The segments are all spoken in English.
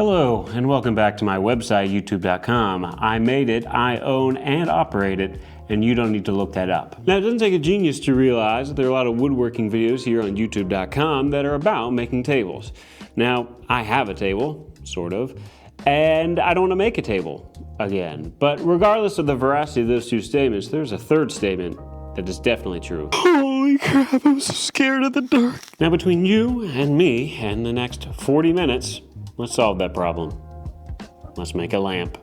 Hello, and welcome back to my website, youtube.com. I made it, I own and operate it, and you don't need to look that up. Now, it doesn't take a genius to realize that there are a lot of woodworking videos here on youtube.com that are about making tables. Now, I have a table, sort of, and I don't want to make a table again. But regardless of the veracity of those two statements, there's a third statement that is definitely true. Holy crap, I'm so scared of the dark. Now, between you and me and the next 40 minutes, let's solve that problem. Let's make a lamp.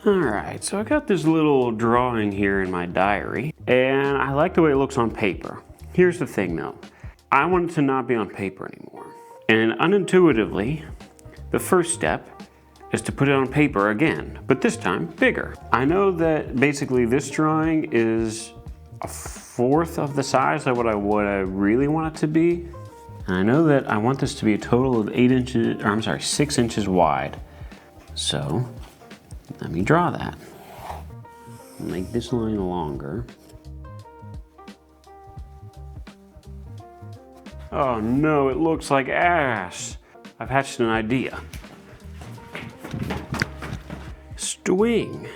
Alright, so I got this little drawing here in my diary, and I like the way it looks on paper. Here's the thing though, I want it to not be on paper anymore. And unintuitively, the first step is to put it on paper again, but this time bigger. I know that basically this drawing is a fourth of the size of what I really want it to be. And I know that I want this to be a total of 6 inches wide. So let me draw that. Make this line longer. Oh no, it looks like ass. I've hatched an idea. String.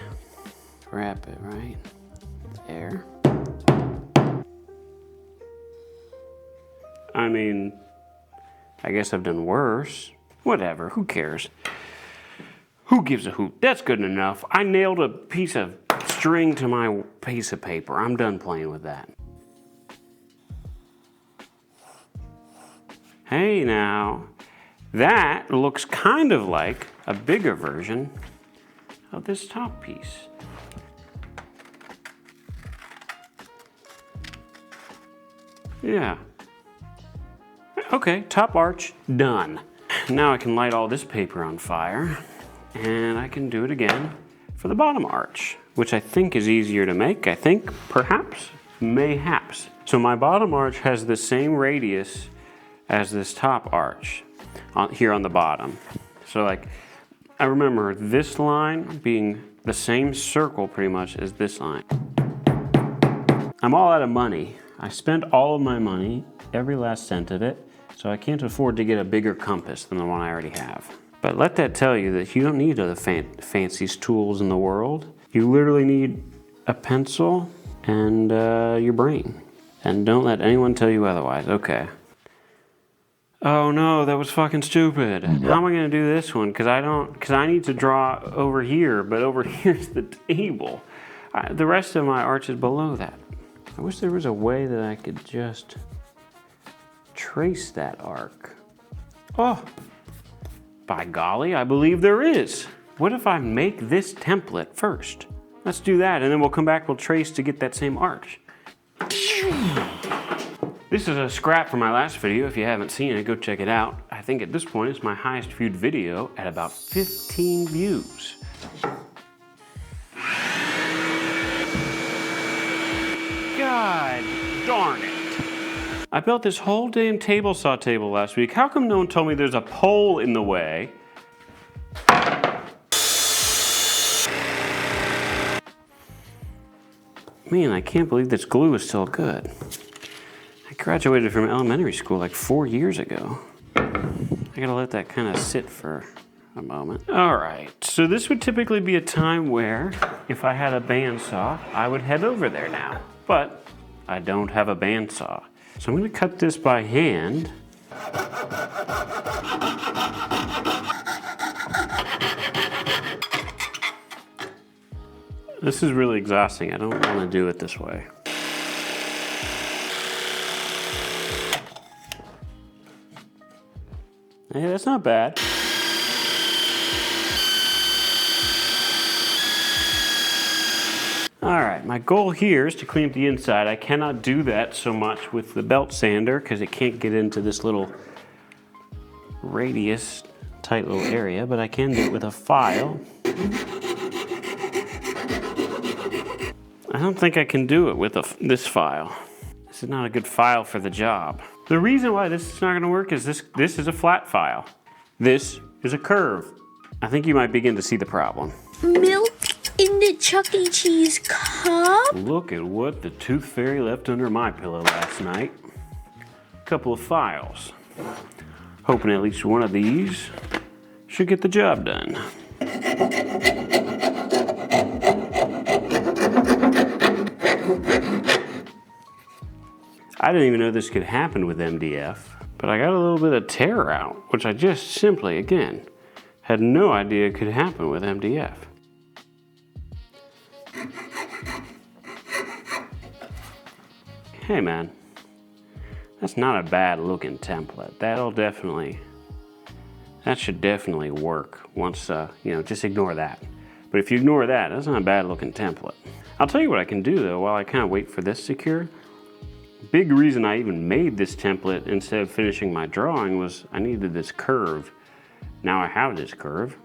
Wrap it right there. I mean, I guess I've done worse. Whatever, who cares? Who gives a hoot? That's good enough. I nailed a piece of string to my piece of paper. I'm done playing with that. Hey now, that looks kind of like a bigger version of this top piece. Yeah. Okay, top arch, done. Now I can light all this paper on fire, and I can do it again for the bottom arch, which I think is easier to make. I think, perhaps, mayhaps. So my bottom arch has the same radius as this top arch here on the bottom. So like, I remember this line being the same circle pretty much as this line. I'm all out of money. I spent all of my money, every last cent of it, so I can't afford to get a bigger compass than the one I already have. But let that tell you that you don't need the fanciest tools in the world. You literally need a pencil and your brain. And don't let anyone tell you otherwise. Okay. Oh no, that was fucking stupid. How am I gonna do this one? Because I need to draw over here, but over here's the table. The rest of my arch is below that. I wish there was a way that I could just trace that arc. Oh, by golly, I believe there is. What if I make this template first? Let's do that, and then we'll come back, we'll trace to get that same arch. This is a scrap from my last video. If you haven't seen it, go check it out. I think at this point, it's my highest viewed video at about 15 views. God darn it. I built this whole damn table saw table last week. How come no one told me there's a pole in the way? Man, I can't believe this glue is still good. I graduated from elementary school like 4 years ago. I gotta let that kind of sit for a moment. All right, so this would typically be a time where if I had a bandsaw, I would head over there now. But I don't have a bandsaw. So I'm gonna cut this by hand. This is really exhausting. I don't wanna do it this way. Hey, that's not bad. All right, my goal here is to clean up the inside. I cannot do that so much with the belt sander because it can't get into this little radius, tight little area, but I can do it with a file. I don't think I can do it with this file. This is not a good file for the job. The reason why this is not gonna work is this is a flat file. This is a curve. I think you might begin to see the problem. Milk in the Chuck E. Cheese cup? Look at what the tooth fairy left under my pillow last night. A couple of files. Hoping at least one of these should get the job done. I didn't even know this could happen with MDF, but I got a little bit of tear out, which I just simply, again, had no idea could happen with MDF. Hey man, that's not a bad looking template. That should definitely work once, just ignore that. But if you ignore that, that's not a bad looking template. I'll tell you what I can do though, while I kind of wait for this to cure. Big reason I even made this template instead of finishing my drawing was I needed this curve. Now I have this curve,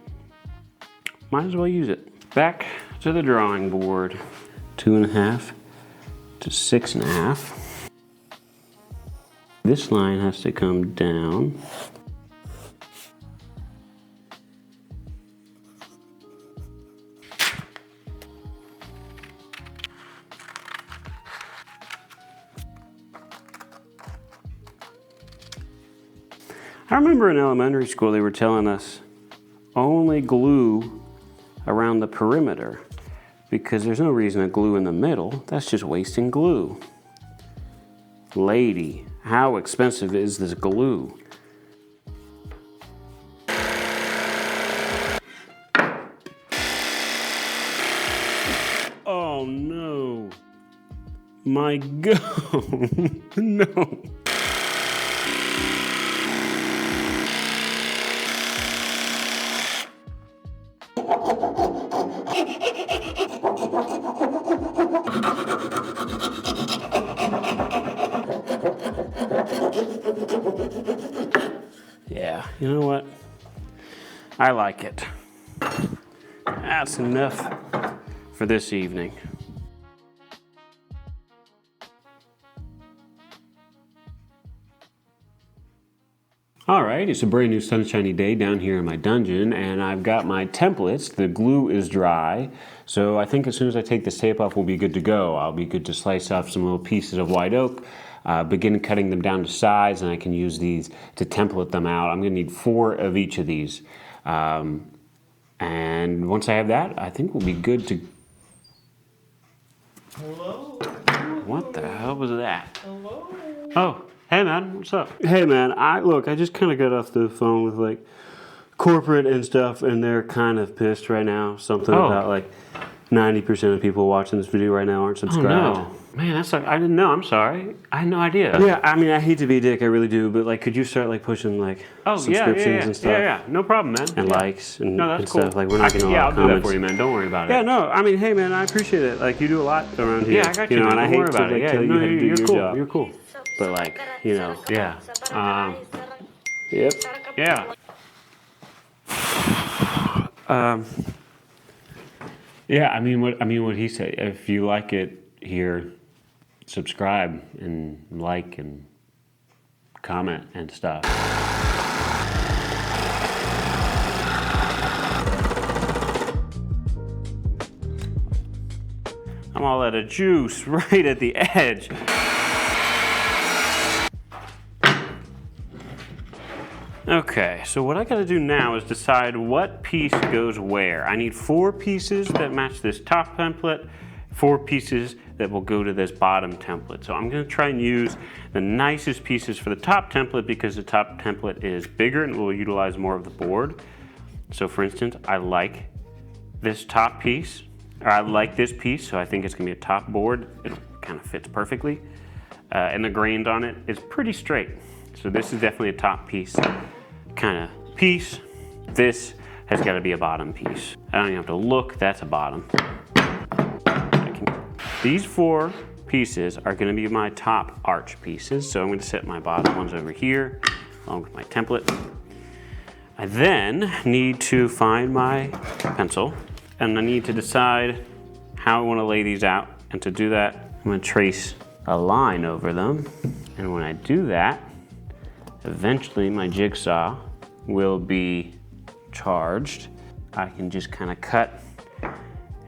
might as well use it. Back to the drawing board. 2.5 to 6.5. This line has to come down. I remember in elementary school they were telling us only glue around the perimeter because there's no reason to glue in the middle. That's just wasting glue. Lady, how expensive is this glue? Oh no. My God, no. Yeah, you know what? I like it. That's enough for this evening. All right, it's a brand new sunshiny day down here in my dungeon, and I've got my templates. The glue is dry, so I think as soon as I take this tape off, we'll be good to go. I'll be good to slice off some little pieces of white oak, begin cutting them down to size, and I can use these to template them out. I'm gonna need 4 of each of these. And once I have that, I think we'll be good to... Hello? What the hell was that? Hello? Oh, hey man, what's up? Hey man, I just kind of got off the phone with like corporate and stuff, and they're kind of pissed right now. Something about like 90% of people watching this video right now aren't subscribed. Oh no. Man, that's like, I didn't know, I'm sorry. I had no idea. Yeah, I mean, I hate to be a dick, I really do, but like, could you start like pushing like subscriptions and stuff? Yeah, no problem, man. And likes and, that's and cool. stuff. Like, we're not getting a lot I'll of do comments. that for you, man. Don't worry about it. Yeah, no, I mean, hey man, I appreciate it. Like, you do a lot around here. Yeah, I got you, know, man. and I Don't hate worry to about like, it. Yeah, tell you how to do your cool. job. You're cool. But like, you know. Yeah. Yep. Yeah. Yeah, I mean what he said. If you like it here, subscribe and like and comment and stuff. I'm all out of juice right at the edge. Okay, so what I gotta do now is decide what piece goes where. I need 4 pieces that match this top template, 4 pieces that will go to this bottom template. So I'm gonna try and use the nicest pieces for the top template because the top template is bigger and will utilize more of the board. So for instance, I like this top piece, or I like this piece, so I think it's gonna be a top board. It kind of fits perfectly. And the grains on it is pretty straight. So this is definitely a top piece kind of piece. This has got to be a bottom piece. I don't even have to look, that's a bottom. These 4 pieces are going to be my top arch pieces, so I'm going to set my bottom ones over here along with my template. I then need to find my pencil, and I need to decide how I want to lay these out, and to do that I'm going to trace a line over them, and when I do that, eventually my jigsaw will be charged. I can just kind of cut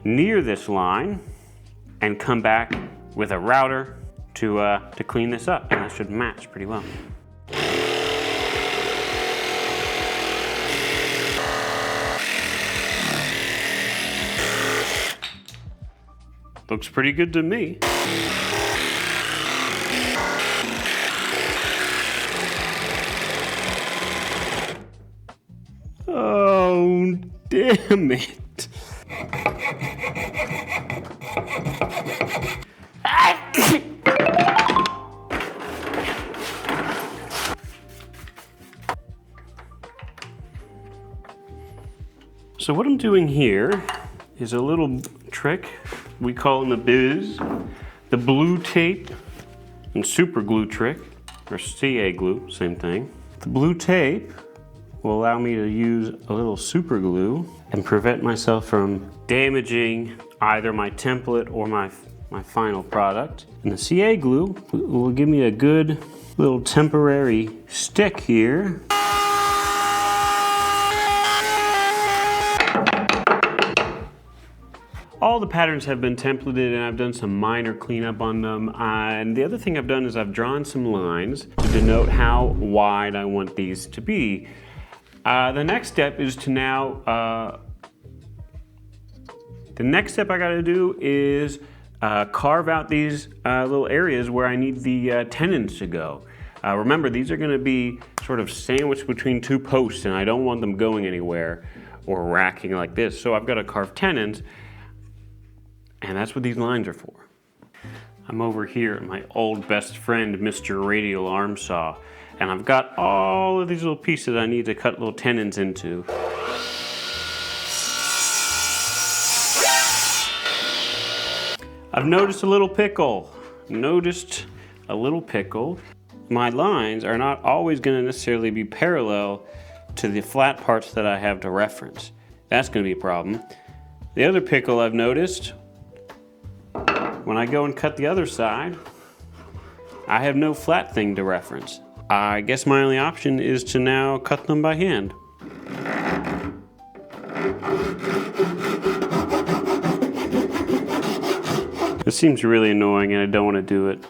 near this line and come back with a router to clean this up, and that should match pretty well. Looks pretty good to me. Oh, damn it. So what I'm doing here is a little trick we call in the biz the blue tape and super glue trick, or CA glue, same thing. The blue tape will allow me to use a little super glue and prevent myself from damaging either my template or my final product. And the CA glue will give me a good little temporary stick here. All the patterns have been templated and I've done some minor cleanup on them. And the other thing I've done is I've drawn some lines to denote how wide I want these to be. The next step is to now, the next step I gotta do is carve out these little areas where I need the tenons to go. Remember, these are gonna be sort of sandwiched between two posts and I don't want them going anywhere or racking like this. So I've gotta carve tenons. And that's what these lines are for. I'm over here at my old best friend, Mr. Radial Arm Saw, and I've got all of these little pieces I need to cut little tenons into. I've noticed a little pickle. My lines are not always going to necessarily be parallel to the flat parts that I have to reference. That's going to be a problem. The other pickle I've noticed, when I go and cut the other side, I have no flat thing to reference. I guess my only option is to now cut them by hand. This seems really annoying and I don't want to do it.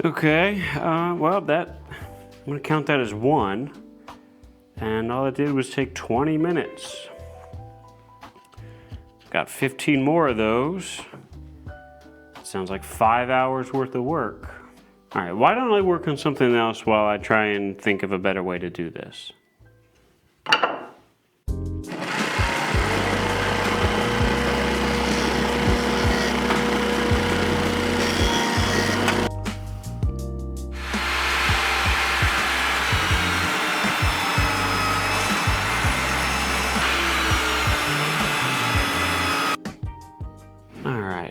Okay, well I'm gonna count that as one, and all it did was take 20 minutes. Got 15 more of those. Sounds like 5 hours worth of work. All right, why don't I work on something else while I try and think of a better way to do this?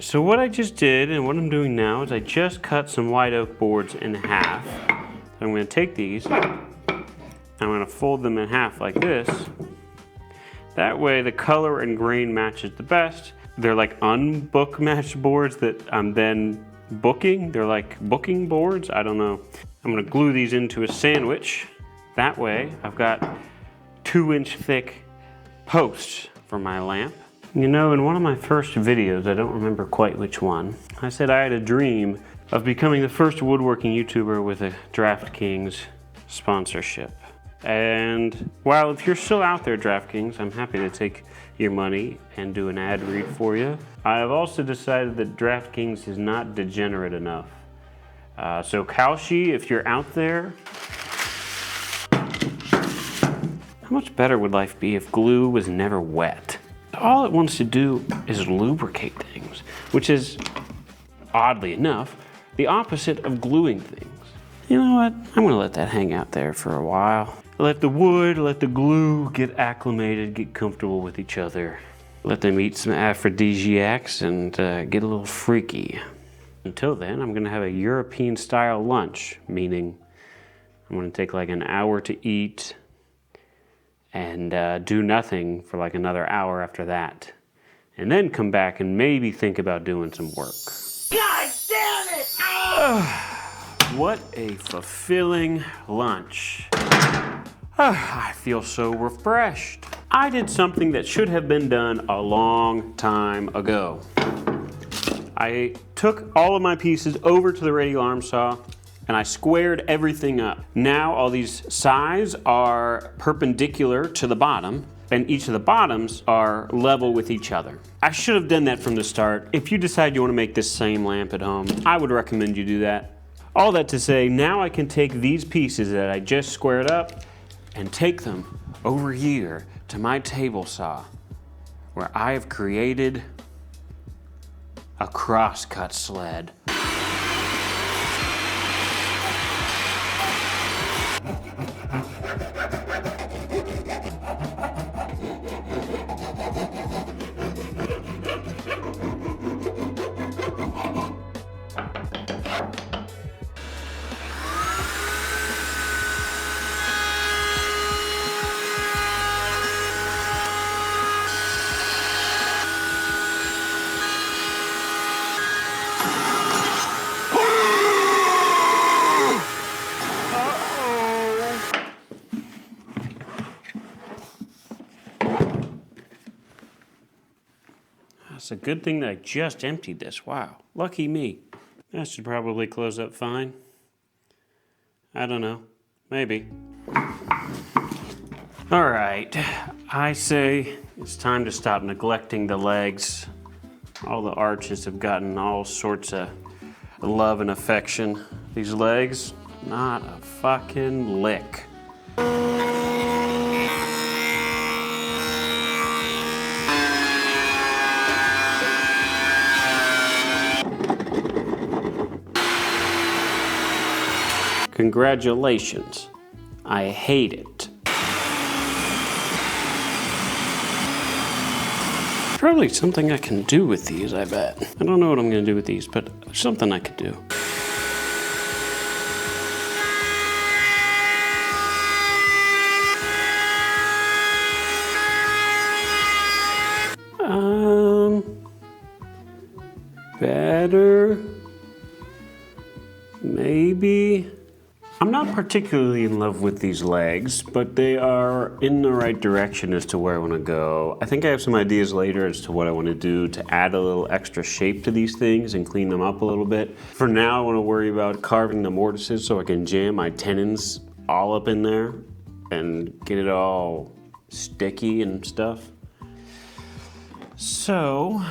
So what I just did and what I'm doing now is I just cut some white oak boards in half. I'm going to take these, I'm going to fold them in half like this. That way the color and grain matches the best. They're like unbook matched boards that I'm then booking. They're like booking boards, I don't know. I'm going to glue these into a sandwich. That way I've got 2-inch thick posts for my lamp. You know, in one of my first videos, I don't remember quite which one, I said I had a dream of becoming the first woodworking YouTuber with a DraftKings sponsorship. And while if you're still out there, DraftKings, I'm happy to take your money and do an ad read for you. I have also decided that DraftKings is not degenerate enough. So Kalshi, if you're out there, how much better would life be if glue was never wet? All it wants to do is lubricate things, which is, oddly enough, the opposite of gluing things. You know what? I'm gonna let that hang out there for a while. Let the wood, let the glue get acclimated, get comfortable with each other. Let them eat some aphrodisiacs and get a little freaky. Until then, I'm gonna have a European style lunch, meaning I'm gonna take like an hour to eat, and do nothing for like another hour after that. And then come back and maybe think about doing some work. God damn it! What a fulfilling lunch. I feel so refreshed. I did something that should have been done a long time ago. I took all of my pieces over to the radial arm saw and I squared everything up. Now all these sides are perpendicular to the bottom, and each of the bottoms are level with each other. I should have done that from the start. If you decide you want to make this same lamp at home, I would recommend you do that. All that to say, now I can take these pieces that I just squared up and take them over here to my table saw, where I have created a crosscut sled. It's a good thing that I just emptied this. Wow, lucky me. That should probably close up fine. I don't know, maybe. All right, I say it's time to stop neglecting the legs. All the arches have gotten all sorts of love and affection. These legs, not a fucking lick. Congratulations. I hate it. Probably something I can do with these, I bet. I don't know what I'm gonna do with these, but something I could do. Better. Maybe. I'm not particularly in love with these legs, but they are in the right direction as to where I want to go. I think I have some ideas later as to what I want to do to add a little extra shape to these things and clean them up a little bit. For now, I want to worry about carving the mortises so I can jam my tenons all up in there and get it all sticky and stuff. So,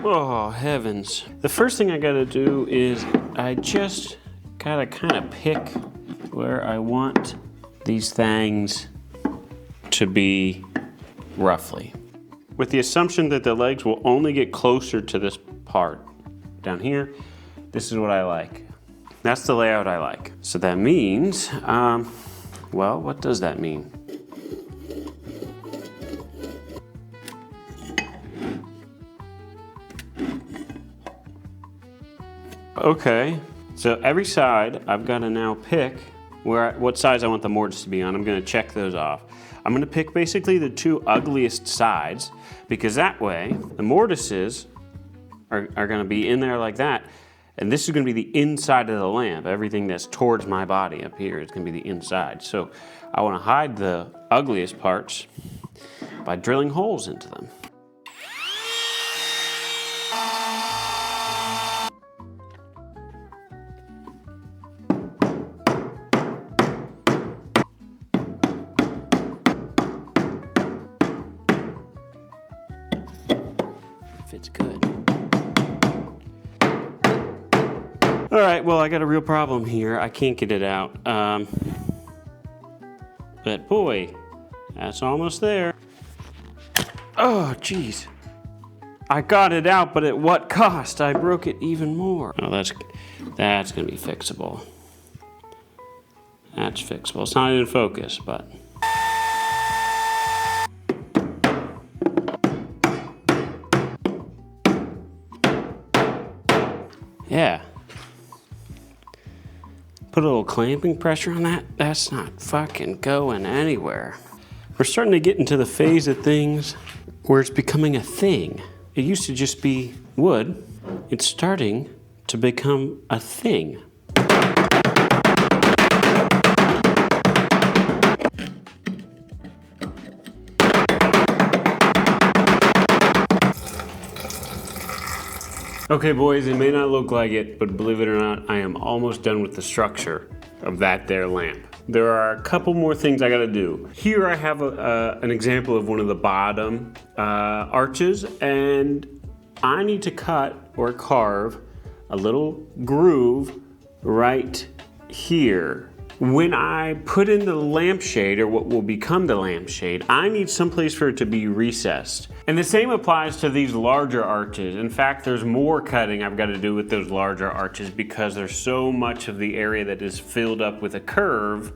oh heavens. The first thing I gotta do is I just gotta kind of pick where I want these things to be roughly. With the assumption that the legs will only get closer to this part. Down here, this is what I like. That's the layout I like. So that means, well, what does that mean? Okay, so every side I've got to now pick what sides I want the mortise to be on. I'm going to check those off. I'm going to pick basically the two ugliest sides because that way the mortises are going to be in there like that, and this is going to be the inside of the lamp. Everything that's towards my body up here is going to be the inside. So I want to hide the ugliest parts by drilling holes into them. Fits good. All right, well, I got a real problem here. I can't get it out. But boy, that's almost there. Oh, geez. I got it out, but at what cost? I broke it even more. Oh, that's gonna be fixable. That's fixable. It's not in focus, but. Yeah. Put a little clamping pressure on that. That's not fucking going anywhere. We're starting to get into the phase of things where it's becoming a thing. It used to just be wood. It's starting to become a thing. Okay boys, it may not look like it, but believe it or not, I am almost done with the structure of that there lamp. There are a couple more things I gotta do. Here I have an example of one of the bottom arches, and I need to cut or carve a little groove right here. When I put in the lampshade, or what will become the lampshade, I need some place for it to be recessed. And the same applies to these larger arches. In fact, there's more cutting I've got to do with those larger arches because there's so much of the area that is filled up with a curve,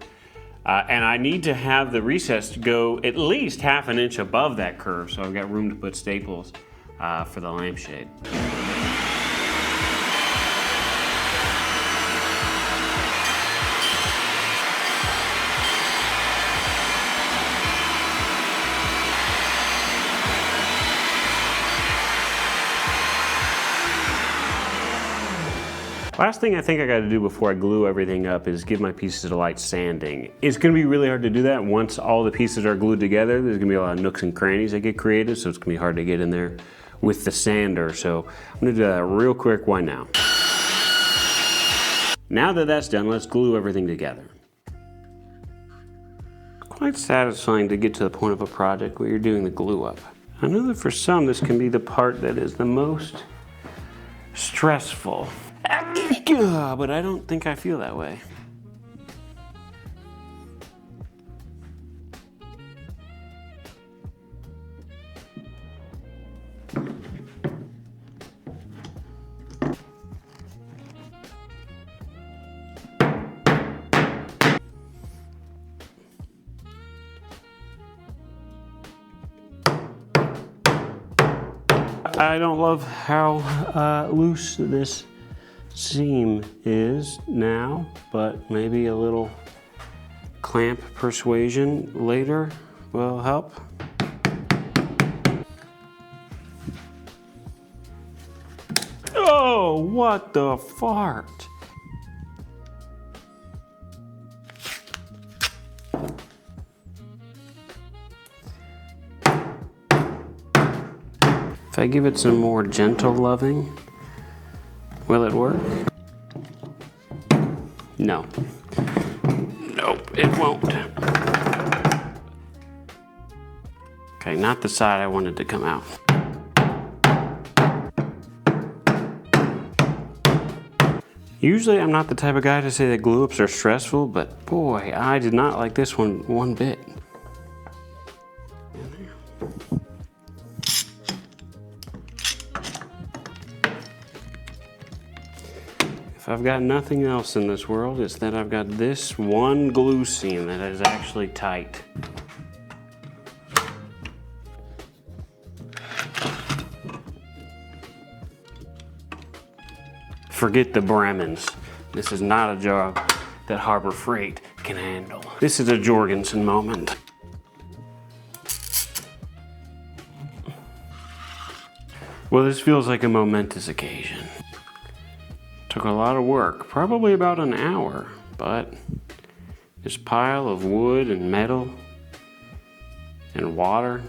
and I need to have the recess to go at least ½ an inch above that curve, so I've got room to put staples for the lampshade. Last thing I think I gotta do before I glue everything up is give my pieces a light sanding. It's gonna be really hard to do that once all the pieces are glued together. There's gonna be a lot of nooks and crannies that get created, so it's gonna be hard to get in there with the sander. So I'm gonna do that real quick. Why now? Now that that's done, let's glue everything together. Quite satisfying to get to the point of a project where you're doing the glue up. I know that for some, this can be the part that is the most stressful. But I don't think I feel that way. I don't love how loose this seam is now, but maybe a little clamp persuasion later will help. Oh, what the fart! If I give it some more gentle loving, will it work? No. Nope, it won't. Okay, not the side I wanted to come out. Usually I'm not the type of guy to say that glue ups are stressful, but boy, I did not like this one bit. If I've got nothing else in this world, it's that I've got this one glue seam that is actually tight. Forget the Bremens. This is not a job that Harbor Freight can handle. This is a Jorgensen moment. Well, this feels like a momentous occasion. Took a lot of work, probably about an hour, but this pile of wood and metal and water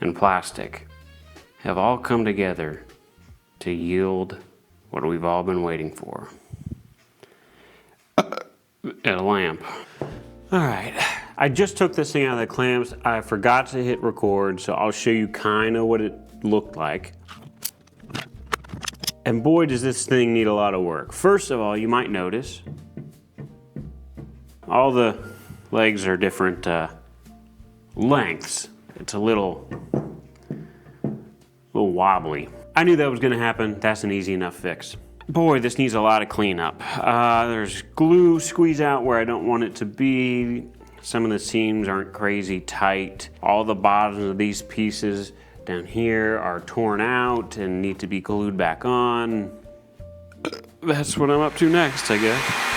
and plastic have all come together to yield what we've all been waiting for. A lamp. All right, I just took this thing out of the clamps. I forgot to hit record, so I'll show you kind of what it looked like. And boy, does this thing need a lot of work. First of all, you might notice all the legs are different lengths. It's a little wobbly. I knew that was gonna happen. That's an easy enough fix. Boy, this needs a lot of cleanup. There's glue squeeze out where I don't want it to be. Some of the seams aren't crazy tight. All the bottoms of these pieces down here are torn out and need to be glued back on. That's what I'm up to next, I guess.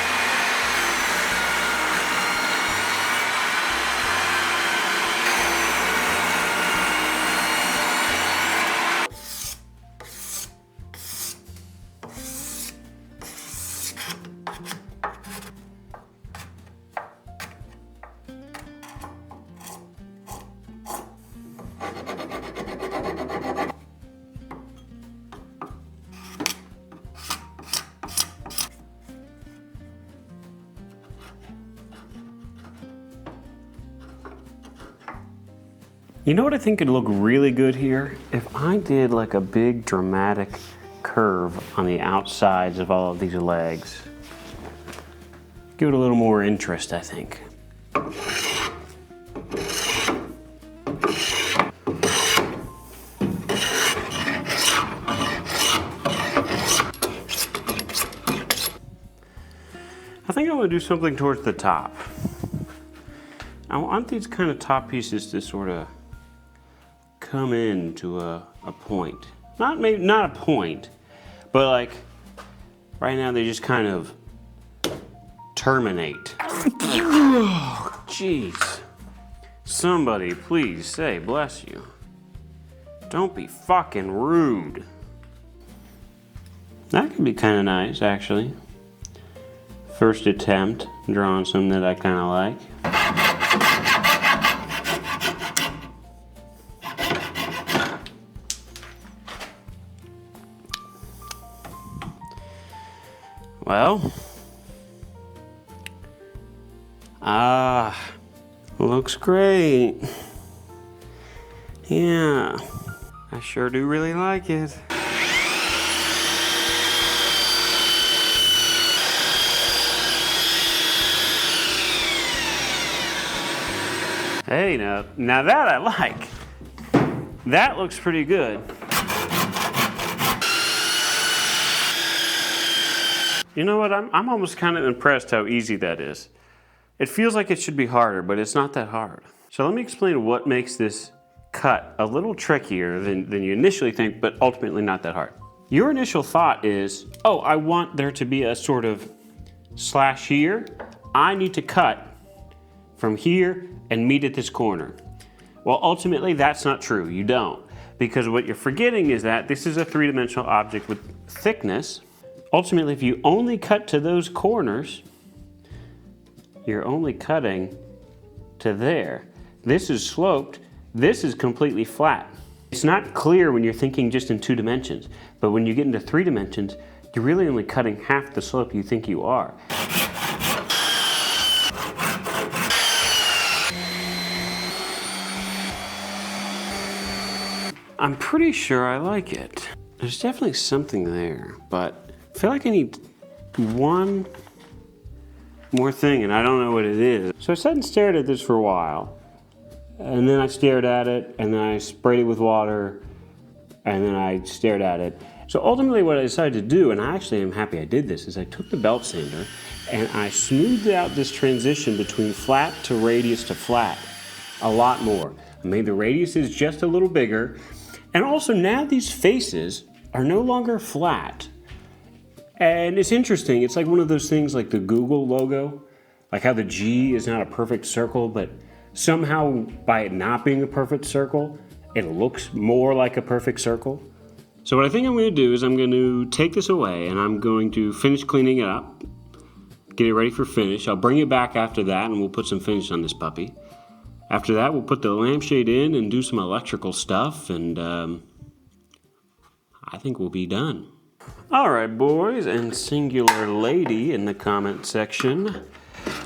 You know what I think could look really good here? If I did like a big dramatic curve on the outsides of all of these legs. Give it a little more interest, I think. I think I want to do something towards the top. I want these kind of top pieces to sort of come into a point. Not a point, but like right now they just kind of terminate. Jeez. Somebody please say bless you. Don't be fucking rude. That could be kind of nice, actually. First attempt drawing some that I kind of like. Well, looks great. Yeah, I sure do really like it. Hey, now that I like. That looks pretty good. You know what, I'm almost kind of impressed how easy that is. It feels like it should be harder, but it's not that hard. So let me explain what makes this cut a little trickier than you initially think, but ultimately not that hard. Your initial thought is, oh, I want there to be a sort of slash here. I need to cut from here and meet at this corner. Well, ultimately that's not true, you don't. Because what you're forgetting is that this is a three-dimensional object with thickness. Ultimately, if you only cut to those corners, you're only cutting to there. This is sloped, this is completely flat. It's not clear when you're thinking just in 2 dimensions, but when you get into 3 dimensions, you're really only cutting half the slope you think you are. I'm pretty sure I like it. There's definitely something there, but I feel like I need one more thing, and I don't know what it is. So I sat and stared at this for a while, and then I stared at it, and then I sprayed it with water, and then I stared at it. So ultimately what I decided to do, and I actually am happy I did this, is I took the belt sander, and I smoothed out this transition between flat to radius to flat a lot more. I made the radiuses just a little bigger, and also now these faces are no longer flat. And it's interesting, it's like one of those things like the Google logo, like how the G is not a perfect circle, but somehow by it not being a perfect circle, it looks more like a perfect circle. So what I think I'm going to do is I'm going to take this away and I'm going to finish cleaning it up, get it ready for finish. I'll bring it back after that and we'll put some finish on this puppy. After that, we'll put the lampshade in and do some electrical stuff, and I think we'll be done. All right, boys and singular lady in the comment section.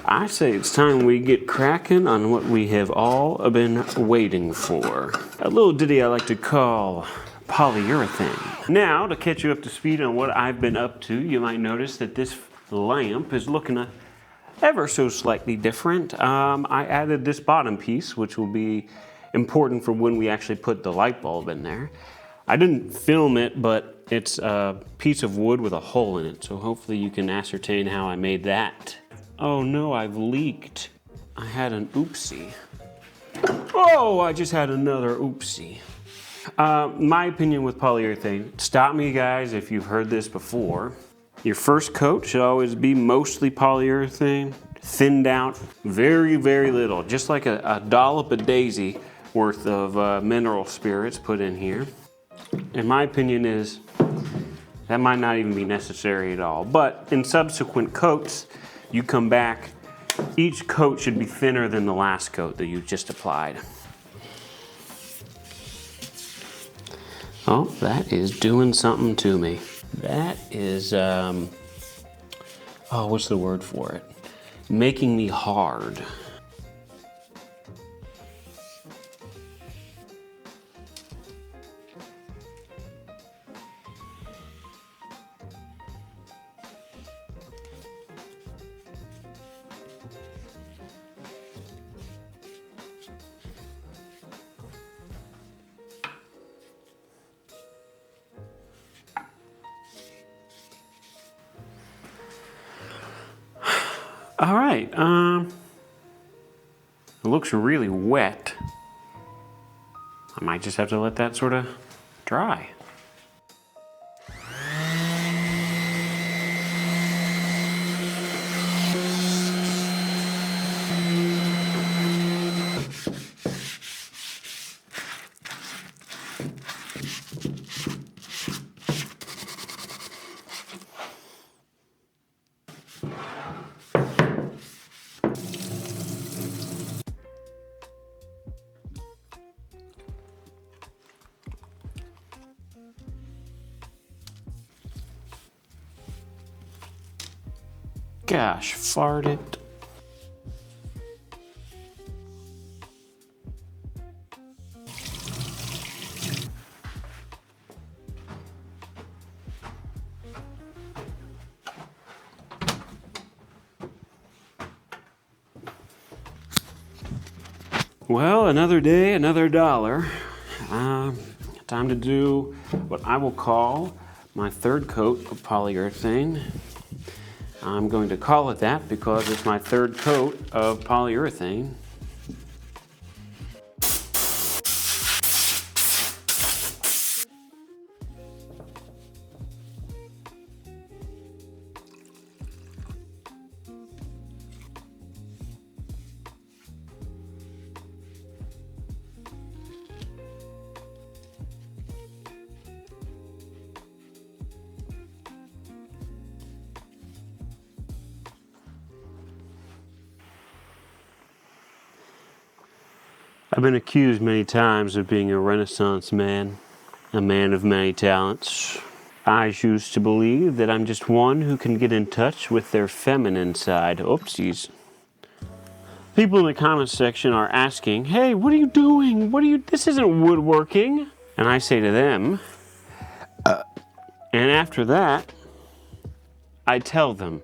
I say it's time we get cracking on what we have all been waiting for. A little ditty I like to call polyurethane. Now, to catch you up to speed on what I've been up to, you might notice that this lamp is looking ever so slightly different. I added this bottom piece, which will be important for when we actually put the light bulb in there. I didn't film it, but it's a piece of wood with a hole in it, so hopefully you can ascertain how I made that. Oh no, I've leaked. I had an oopsie. Oh, I just had another oopsie. My opinion with polyurethane, stop me guys if you've heard this before. Your first coat should always be mostly polyurethane, thinned out very, very little, just like a dollop of daisy worth of mineral spirits put in here. And my opinion is that might not even be necessary at all. But in subsequent coats, you come back, each coat should be thinner than the last coat that you just applied. Oh, that is doing something to me. That is, what's the word for it? Making me hard. All right, it looks really wet. I might just have to let that sort of dry. Gosh, fart it. Well, another day, another dollar. Time to do what I will call my third coat of polyurethane. I'm going to call it that because it's my third coat of polyurethane. I've been accused many times of being a Renaissance man, a man of many talents. I choose to believe that I'm just one who can get in touch with their feminine side. Oopsies. People in the comments section are asking, hey, what are you doing? This isn't woodworking. And I say to them, and after that, I tell them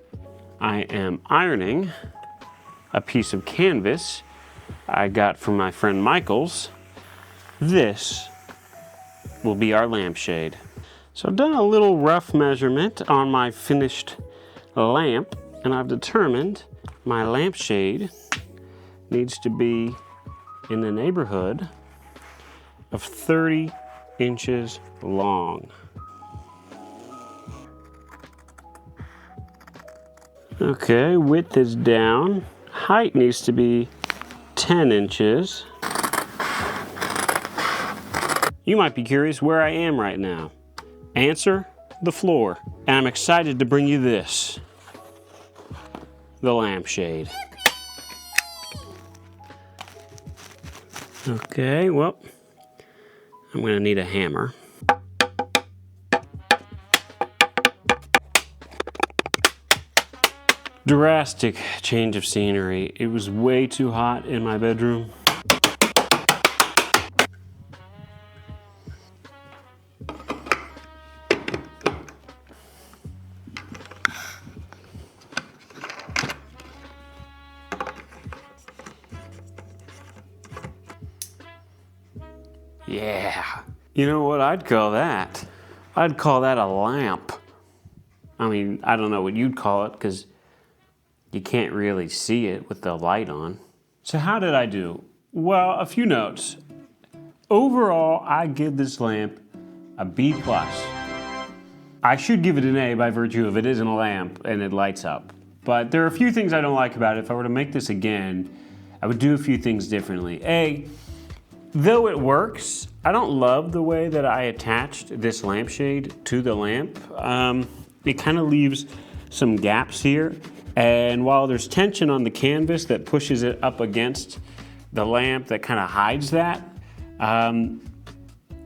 I am ironing a piece of canvas I got from my friend Michael's. This will be our lampshade. So I've done a little rough measurement on my finished lamp, and I've determined my lampshade needs to be in the neighborhood of 30 inches long. Okay, width is down. Height needs to be 10 inches. You might be curious where I am right now. Answer, the floor. And I'm excited to bring you this, the lampshade. Okay, well, I'm gonna need a hammer. Drastic change of scenery. It was way too hot in my bedroom. Yeah. You know what I'd call that? I'd call that a lamp. I mean, I don't know what you'd call it because you can't really see it with the light on. So how did I do? Well, a few notes. Overall, I give this lamp a B+. I should give it an A by virtue of it isn't a lamp and it lights up. But there are a few things I don't like about it. If I were to make this again, I would do a few things differently. A, though it works, I don't love the way that I attached this lampshade to the lamp. It kind of leaves some gaps here. And while there's tension on the canvas that pushes it up against the lamp that kind of hides that,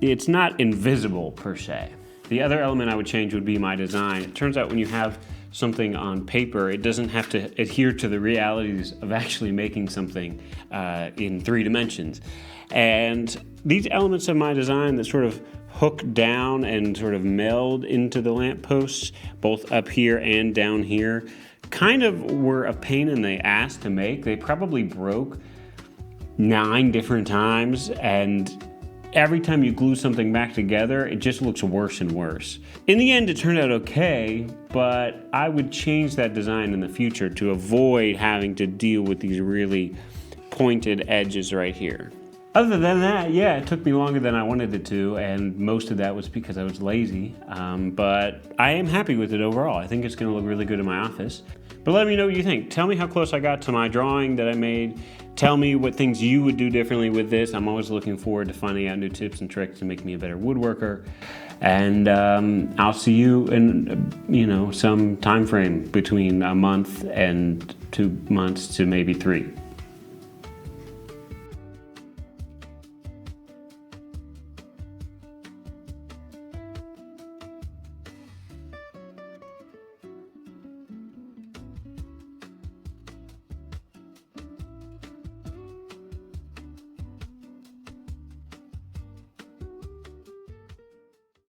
it's not invisible per se. The other element I would change would be my design. It turns out when you have something on paper, it doesn't have to adhere to the realities of actually making something in 3 dimensions. And these elements of my design that sort of hook down and sort of meld into the lamp posts, both up here and down here, kind of were a pain in the ass to make. They probably broke 9 different times, and every time you glue something back together, it just looks worse and worse. In the end, it turned out okay, but I would change that design in the future to avoid having to deal with these really pointed edges right here. Other than that, yeah, it took me longer than I wanted it to, and most of that was because I was lazy, but I am happy with it overall. I think it's gonna look really good in my office. But let me know what you think. Tell me how close I got to my drawing that I made. Tell me what things you would do differently with this. I'm always looking forward to finding out new tips and tricks to make me a better woodworker. And I'll see you in, some time frame between a month and 2 months to maybe 3.